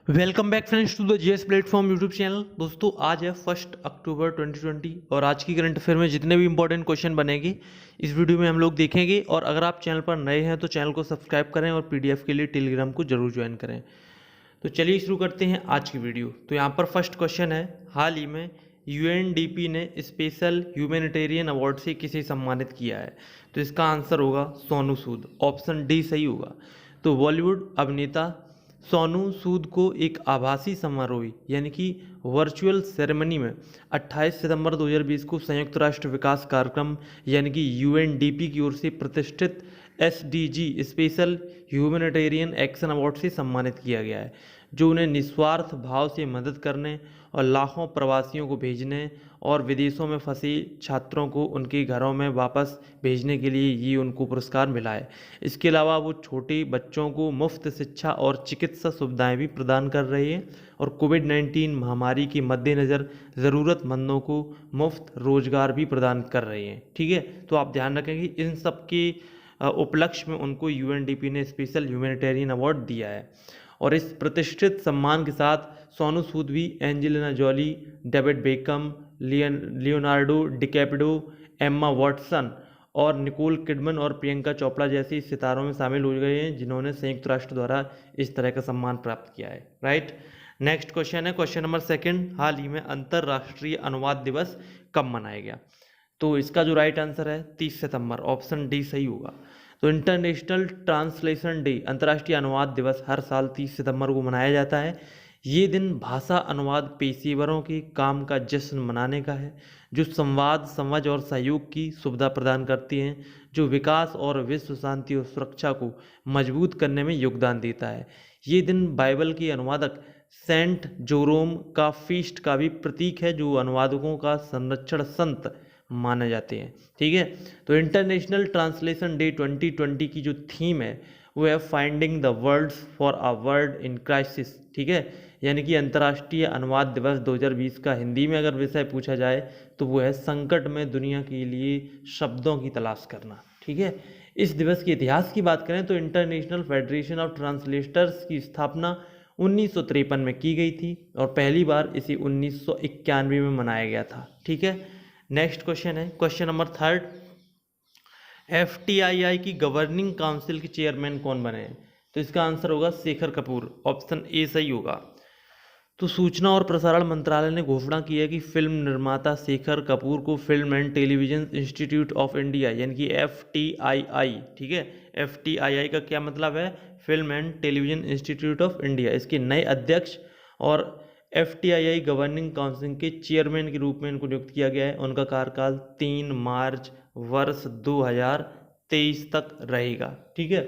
Welcome back friends to the GS platform YouTube channel. दोस्तों आज है 1 अक्टूबर 2020 और आज की करंट अफेयर में जितने भी इंपॉर्टेंट क्वेश्चन बनेंगे इस वीडियो में हम लोग देखेंगे। और अगर आप चैनल पर नए हैं तो चैनल को सब्सक्राइब करें और पीडीएफ के लिए टेलीग्राम को जरूर ज्वाइन करें। तो चलिए शुरू करते हैं आज की वीडियो। तो यहाँ पर फर्स्ट क्वेश्चन है, हाल ही में यूएनडीपी ने स्पेशल ह्यूमैनिटेरियन अवार्ड से किसे सम्मानित किया है? तो इसका आंसर होगा सोनू सूद। ऑप्शन डी सही होगा। तो बॉलीवुड अभिनेता सोनू सूद को एक आभासी समारोह यानी कि वर्चुअल सेरेमनी में 28 सितंबर 2020 को संयुक्त राष्ट्र विकास कार्यक्रम यानी कि यूएनडीपी की ओर से प्रतिष्ठित SDG special humanitarian action award से सम्मानित किया गया है, जो उन्हें निस्वार्थ भाव से मदद करने और लाखों प्रवासियों को भेजने और विदेशों में फंसे छात्रों को उनके घरों में वापस भेजने के लिए ये उनको पुरस्कार मिला है। इसके अलावा वो छोटे बच्चों को मुफ्त शिक्षा और चिकित्सा सुविधाएं भी प्रदान कर रहे हैं और कोविड-19 महामारी के मद्देनज़र ज़रूरतमंदों को मुफ्त रोजगार भी प्रदान कर रहे हैं। ठीक है, तो आप ध्यान रखें कि इन सब के उपलक्ष्य में उनको यूएनडीपी ने स्पेशल ह्यूमैनिटेरियन अवार्ड दिया है। और इस प्रतिष्ठित सम्मान के साथ सोनू सूद भी Angelina Jolie, David become, Leonardo DiCaprio, Emma Watson और निकोल किडमन और प्रियंका चोपड़ा जैसे सितारों में शामिल हो गए हैं जिन्होंने संयुक्त राष्ट्र द्वारा इस तरह का सम्मान प्राप्त किया है। राइट, नेक्स्ट क्वेश्चन है क्वेश्चन नंबर सेकंड, हाल ही में अंतर्राष्ट्रीय अनुवाद दिवस कब मनाया गया? तो इसका जो राइट आंसर है 30 सितंबर। ऑप्शन डी सही होगा। तो इंटरनेशनल ट्रांसलेशन डे अंतर्राष्ट्रीय अनुवाद दिवस हर साल 30 सितंबर को मनाया जाता है। ये दिन भाषा अनुवाद पेशेवरों के काम का जश्न मनाने का है, जो संवाद, समझ और सहयोग की सुविधा प्रदान करती हैं, जो विकास और विश्व शांति और सुरक्षा को मजबूत करने में योगदान देता है। ये दिन बाइबल के अनुवादक सेंट जोरोम का फीस्ट का भी प्रतीक है, जो अनुवादकों का संरक्षण संत माने जाते हैं। ठीक है, तो इंटरनेशनल ट्रांसलेशन डे 2020 की जो थीम है वो है finding the words for a word in crisis. ठीक है, यानी कि अंतर्राष्ट्रीय अनुवाद दिवस 2020 का हिंदी में अगर विषय पूछा जाए तो वो है संकट में दुनिया के लिए शब्दों की तलाश करना। ठीक है, इस दिवस के इतिहास की बात करें तो इंटरनेशनल फेडरेशन ऑफ ट्रांसलेटर्स की स्थापना 1953 में की गई थी और पहली बार इसे 1991 में मनाया गया था। ठीक है, नेक्स्ट क्वेश्चन है क्वेश्चन नंबर थर्ड, एफटीआईआई की गवर्निंग काउंसिल के चेयरमैन कौन बने हैं? तो इसका आंसर होगा शेखर कपूर। ऑप्शन ए सही होगा। तो सूचना और प्रसारण मंत्रालय ने घोषणा की है कि फिल्म निर्माता शेखर कपूर को film and television institute of India यानी कि एफटीआईआई, ठीक है, एफटीआईआई का क्या मतलब है? Film and television institute of India, इसके नए अध्यक्ष और एफटीआईआई गवर्निंग काउंसिल के चेयरमैन के रूप में इनको नियुक्त किया गया है। उनका कार्यकाल 3 मार्च वर्ष 2023 तक रहेगा। ठीक है,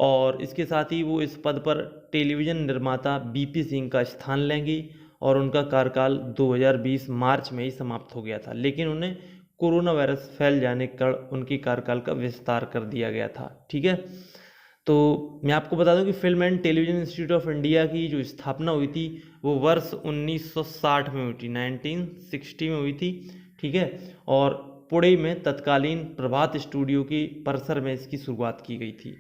और इसके साथ ही वो इस पद पर टेलीविज़न निर्माता बीपी सिंह का स्थान लेंगी और उनका कार्यकाल 2020 मार्च में ही समाप्त हो गया था, लेकिन उन्हें कोरोना वायरस फैल जाने के कारण उनके कार्यकाल का विस्तार कर दिया गया था। ठीक है, तो मैं आपको बता दूं कि film and television institute of India की जो स्थापना हुई थी वो वर्ष 1960 में हुई थी, 1960 में हुई थी। ठीक है, और पुणे में तत्कालीन प्रभात स्टूडियो के परिसर में इसकी शुरुआत की गई थी।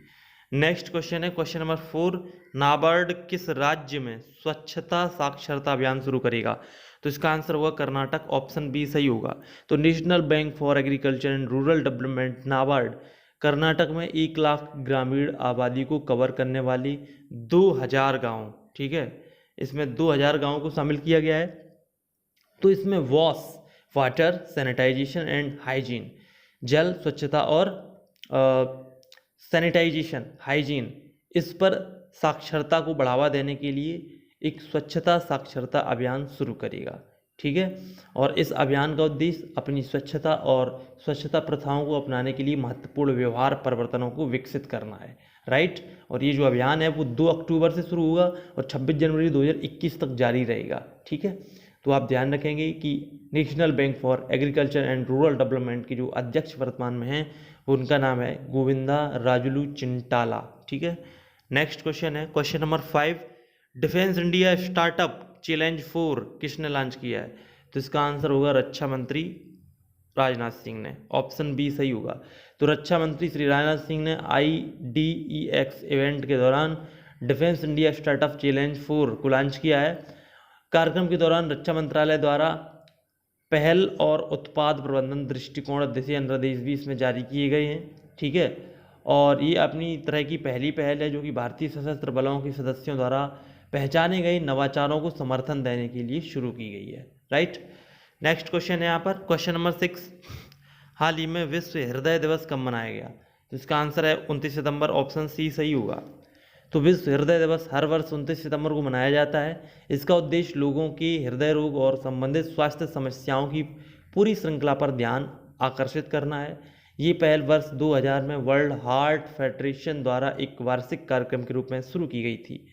नेक्स्ट क्वेश्चन है क्वेश्चन नंबर 4, नाबार्ड किस राज्य में स्वच्छता साक्षरता अभियान शुरू करेगा? तो इसका आंसर होगा कर्नाटक। ऑप्शन बी सही होगा। तो national bank for agriculture and rural development NABARD Karnataka में 1 लाख ग्रामीण आबादी को कवर करने वाली 2000 गाँव, ठीक है, इसमें 2000 गाँव को शामिल किया गया है। तो इसमें wash, water, sanitisation and hygiene, जल स्वच्छता और सैनिटाइजेशन, हाइजीन, इस पर साक्षरता को बढ़ावा देने के लिए एक स्वच्छता साक्षरता अभियान शुरू करेगा। ठीक है, और इस अभियान का उद्देश्य अपनी स्वच्छता और स्वच्छता प्रथाओं को अपनाने के लिए महत्वपूर्ण व्यवहार परिवर्तनों को विकसित करना है। राइट, और ये जो अभियान है वो 2 अक्टूबर से शुरू होगा और 26 जनवरी 2021 तक जारी रहेगा। ठीक है, तो आप ध्यान रखेंगे कि national bank for agriculture and rural development के जो अध्यक्ष वर्तमान में हैं उनका नाम है गोविंदा राजुलू चिंटाला। ठीक है, नेक्स्ट क्वेश्चन है question number 5, defence India startup challenge 4 किसने लॉन्च किया है? तो इसका आंसर होगा रक्षा मंत्री राजनाथ सिंह ने। ऑप्शन बी सही होगा। तो रक्षा मंत्री श्री राजनाथ सिंह ने IDEX इवेंट के दौरान डिफेंस इंडिया स्टार्टअप चैलेंज 4 को लॉन्च किया है। कार्यक्रम के दौरान रक्षा मंत्रालय द्वारा पहल और उत्पाद प्रबंधन दृष्टिकोण दिशा-निर्देश भी इसमें जारी किए गए हैं, ठीक है। और ये अपनी तरह की पहली पहल है जो कि भारतीय सशस्त्र बलों के सदस्यों द्वारा पहचाने गए नवाचारों को समर्थन देने के लिए शुरू की गई है, राइट। नेक्स्ट क्वेश्चन है यहाँ पर क्वेश्चन नंबर 6, हाल ही में विश्व हृदय दिवस कब मनाया गया? तो इसका आंसर है 29 सितंबर, ऑप्शन सी सही होगा। तो विश्व हृदय दिवस हर वर्ष 29 सितंबर को मनाया जाता है। इसका उद्देश्य लोगों की हृदय रोग और संबंधित स्वास्थ्य समस्याओं की पूरी श्रृंखला पर ध्यान आकर्षित करना है। ये पहल वर्ष 2000 में वर्ल्ड हार्ट फेडरेशन द्वारा एक वार्षिक कार्यक्रम के रूप में शुरू की गई थी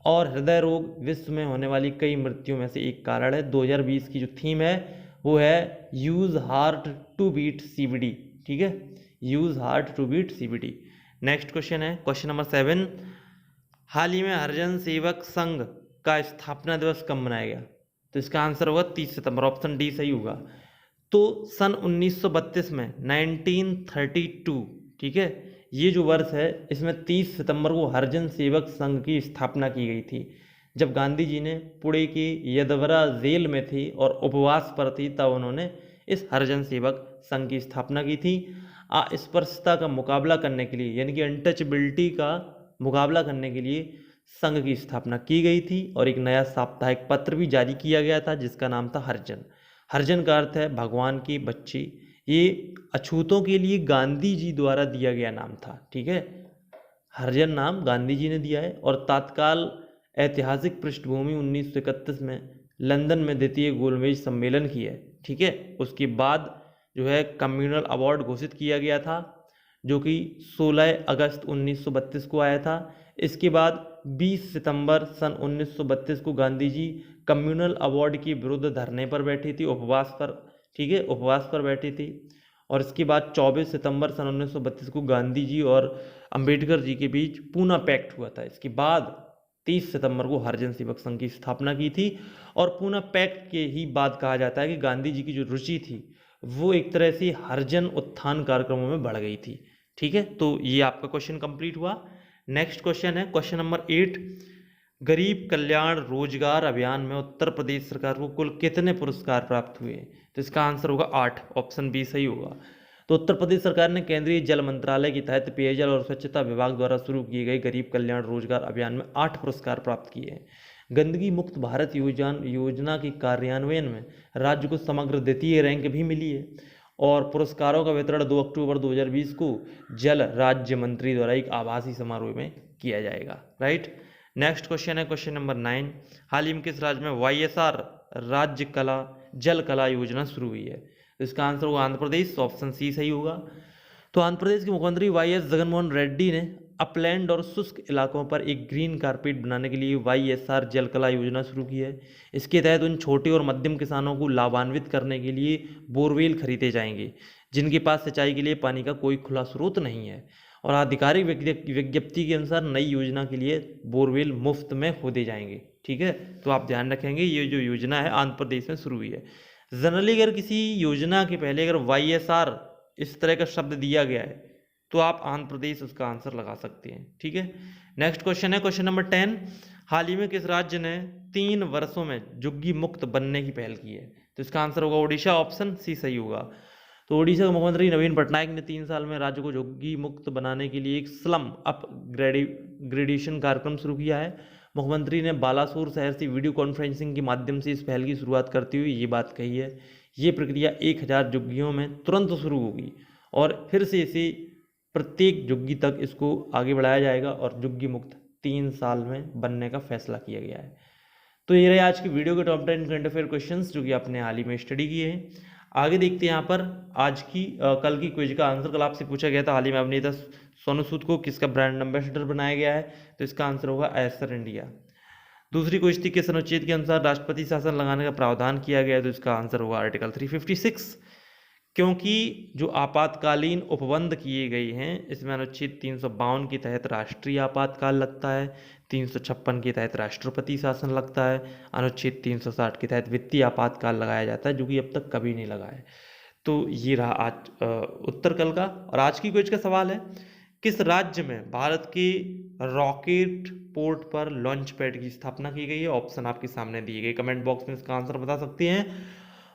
और हृदय रोग विश्व में होने वाली कई मृत्युओं में से एक कारण है। 2020 की जो थीम है वो है use heart to beat CBD, ठीक है, use heart to beat CBD. Next question है क्वेश्चन नंबर 7, हाल ही में हरिजन सेवक संघ का स्थापना दिवस कब मनाया गया? तो इसका आंसर होगा 30 सितंबर, ऑप्शन डी सही होगा। तो सन 1932 में 1932, ठीक है, ये जो वर्ष है इसमें 30 सितंबर को हरिजन सेवक संघ की स्थापना की गई थी। जब गांधी जी ने पुणे की यदवरा जेल में थी और उपवास पर थी तब उन्होंने इस हरिजन सेवक संघ की स्थापना की थी। अस्पृश्यता का मुकाबला करने के लिए यानी कि अनटचेबिलिटी का मुकाबला करने के लिए संघ की स्थापना की गई थी और एक नया साप्ताहिक पत्र भी जारी किया गया था जिसका नाम था हरिजन। हरिजन का अर्थ है भगवान की बच्ची। ये अछूतों के लिए गांधी जी द्वारा दिया गया नाम था, ठीक है, हरिजन नाम गांधी जी ने दिया है। और तत्काल ऐतिहासिक पृष्ठभूमि 1931 में लंदन में द्वितीय गोलमेज सम्मेलन की है, ठीक है। उसके बाद जो है कम्युनल अवार्ड घोषित किया गया था जो कि 16 अगस्त 1932 को आया था। इसके बाद 20 सितंबर सन 1932 को गांधी जी कम्युनल अवार्ड के विरुद्ध धरने पर बैठी थी, उपवास पर, ठीक है, उपवास पर बैठी थी। और इसके बाद 24 सितंबर सन 1932 को गांधी जी और अंबेडकर जी के बीच पूना पैक्ट हुआ था। इसके बाद 30 सितंबर को हरिजन सेवक संघ की स्थापना की थी और पूना पैक्ट के ही बाद कहा जाता है कि गांधी जी की जो रुचि थी वो एक तरह से हरिजन उत्थान कार्यक्रमों में बढ़ गई थी, ठीक है। तो ये आपका क्वेश्चन कंप्लीट हुआ। नेक्स्ट क्वेश्चन है क्वेश्चन नंबर 8, गरीब कल्याण रोजगार अभियान में उत्तर प्रदेश सरकार को कुल कितने पुरस्कार प्राप्त हुए? तो इसका आंसर होगा 8, ऑप्शन बी सही होगा। तो उत्तर प्रदेश सरकार ने केंद्रीय जल मंत्रालय के तहत पेयजल और स्वच्छता विभाग द्वारा शुरू किए गए गरीब कल्याण रोजगार अभियान में 8 पुरस्कार प्राप्त किए हैं। गंदगी मुक्त भारत योजना के कार्यान्वयन में राज्य को समग्र द्वितीय रैंक भी मिली है और पुरस्कारों का वितरण 2 अक्टूबर 2020 को जल राज्य मंत्री द्वारा एक आभासी समारोह में किया जाएगा, राइट। नेक्स्ट क्वेश्चन है क्वेश्चन नंबर 9, हाल ही में किस राज्य में वाईएसआर राज्य कला जल कला योजना शुरू हुई है? तो इसका आंसर होगा आंध्र प्रदेश, ऑप्शन सी सही होगा। तो आंध्र प्रदेश के मुख्यमंत्री वाईएस जगनमोहन रेड्डी ने अपलैंड और शुष्क इलाकों पर एक ग्रीन कारपेट बनाने के लिए वाईएसआर जल कला योजना शुरू की है। इसके तहत उन छोटे और मध्यम किसानों को लाभान्वित करने के लिए बोरवेल खरीदे जाएंगे जिनके पास सिंचाई के लिए पानी का कोई खुला स्रोत नहीं है। और आधिकारिक विज्ञप्ति के अनुसार नई योजना के लिए बोरवेल मुफ्त में खोदे जाएंगे, ठीक है। तो आप ध्यान रखेंगे ये जो योजना है आंध्र प्रदेश में शुरू हुई है। जनरली अगर किसी योजना के पहले अगर वाईएसआर इस तरह का शब्द दिया गया है तो आप आंध्र प्रदेश उसका आंसर लगा सकते हैं, ठीक है। नेक्स्ट क्वेश्चन है क्वेश्चन नंबर 10, हाल ही में किस राज्य ने 3 वर्षों में झुग्गी मुक्त बनने की पहल की है? तो इसका आंसर होगा ओडिशा, ऑप्शन सी सही होगा। तो ओडिशा के मुख्यमंत्री नवीन पटनायक ने 3 साल में राज्य को झुग्गी मुक्त बनाने के लिए एक स्लम अपग्रेडेशन कार्यक्रम शुरू किया है। मुख्यमंत्री ने बालासोर शहर से वीडियो कॉन्फ्रेंसिंग के माध्यम से इस पहल की शुरुआत करते हुए ये बात कही है। ये प्रक्रिया 1000 झुग्गियों में तुरंत शुरू होगी और फिर से इसे प्रत्येक झुग्गी तक इसको आगे बढ़ाया जाएगा और झुग्गी मुक्त 3 साल में बनने का फैसला किया गया है। तो ये रहे आज की वीडियो के टॉप 10 करंट अफेयर क्वेश्चंस जो कि आपने हाल ही में स्टडी किए हैं। आगे देखते हैं यहाँ पर आज की कल की क्विज का आंसर। कल आपसे पूछा गया था हाल ही में अभिनेता सोनू सूद को किसका ब्रांड एम्बेसडर बनाया गया है? तो इसका आंसर होगा एसर इंडिया। दूसरी क्विज थी किस अनुच्छेद के अनुसार राष्ट्रपति शासन लगाने का प्रावधान किया गया है? तो इसका आंसर होगा आर्टिकल 356, क्योंकि जो आपातकालीन उपबंध किए गए हैं इसमें अनुच्छेद 352 के तहत राष्ट्रीय आपातकाल लगता है, 356 के तहत राष्ट्रपति शासन लगता है, अनुच्छेद 360 के तहत वित्तीय आपातकाल लगाया जाता है जो कि अब तक कभी नहीं लगा है। तो ये रहा आज उत्तर कल का। और आज की क्विज का सवाल है किस राज्य में भारत के रॉकेट पोर्ट पर लॉन्च पैड की स्थापना की गई है? ऑप्शन आपके सामने दिए गए, कमेंट बॉक्स में इसका आंसर बता सकते हैं।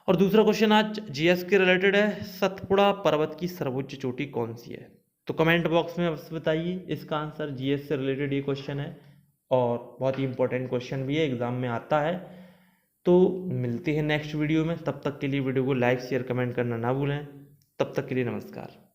और दूसरा क्वेश्चन आज जीएस के रिलेटेड है, सतपुड़ा पर्वत की सर्वोच्च चोटी कौन सी है? तो कमेंट बॉक्स में बस बताइए इसका आंसर। जीएस से रिलेटेड ये क्वेश्चन है और बहुत ही इंपॉर्टेंट क्वेश्चन भी है, एग्जाम में आता है। तो मिलते हैं नेक्स्ट वीडियो में, तब तक के लिए वीडियो को लाइक शेयर कमेंट करना ना भूलें। तब तक के लिए नमस्कार।